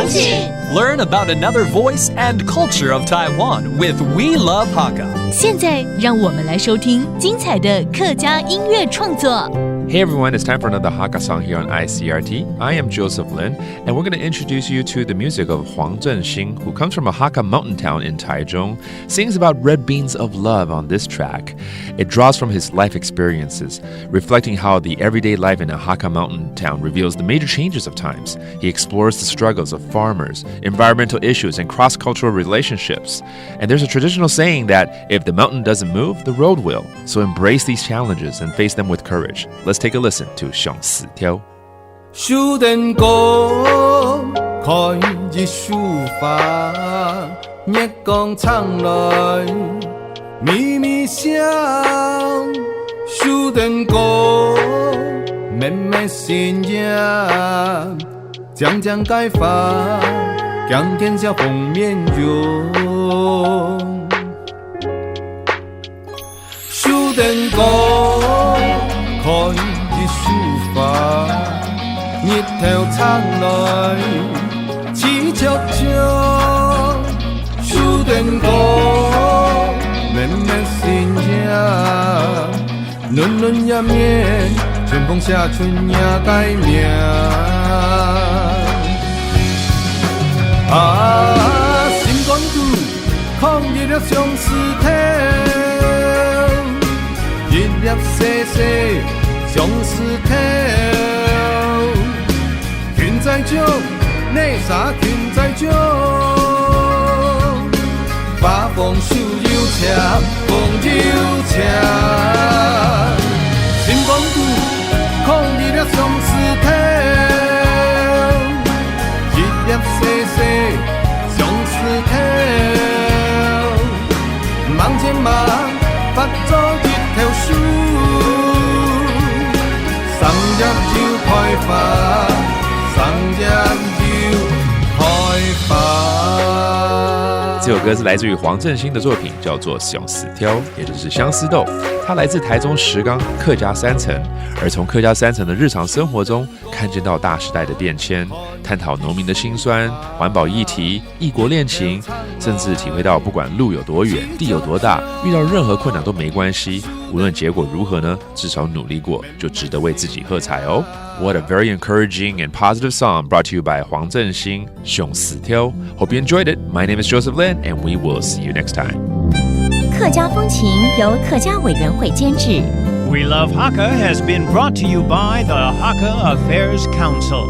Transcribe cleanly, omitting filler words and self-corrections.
风景 Learn about another voice and culture of Taiwan with We Love Hakka. 现在让我们来收听精彩的客家音乐创作。Hey everyone, it's time for another Hakka song here on ICRT. I am Joseph Lin, and we're going to introduce you to the music of Huang Zhenxing, who comes from a Hakka mountain town in Taichung, sings about red beans of love on this track. It draws from his life experiences, reflecting how the everyday life in a Hakka mountain town reveals the major changes of times. He explores the struggles of farmers, environmental issues, and cross-cultural relationships. And there's a traditional saying that if the mountain doesn't move, the road will. So embrace these challenges and face them with courage. Let's take a listen to 上四条。修电歌开日抒发，月光苍来咪咪响。修电歌绵绵信仰，将将改发，将天下封面容。修电歌开日抒发，日頭撐來似灼灼，書電歌綿綿信仰，暖暖也綿，春風夏春也改名。啊，心肝肚抗日了相思條，日日細細相思條。權在掌，內啥權在掌？把風手搖車，風搖車。心光肚抗日了相思條，日日細細相思條。忙前忙，發作一條書，上日就開發。这首歌是来自于黄振兴的作品，叫做《相思挑》，也就是相思豆。它来自台中石冈客家三层，而从客家三层的日常生活中，看见到大时代的变迁，探讨农民的辛酸、环保议题、异国恋情，甚至体会到不管路有多远、地有多大，遇到任何困难都没关系，无论结果如何呢，至少努力过就值得为自己喝彩哦。What a very encouraging and positive song brought to you by Huang Zhenxing, 相思挑. Hope you enjoyed it. My name is Joseph Lin, and we will see you next time. 客家风情由客家委员会监制。We Love Hakka has been brought to you by the Hakka Affairs Council.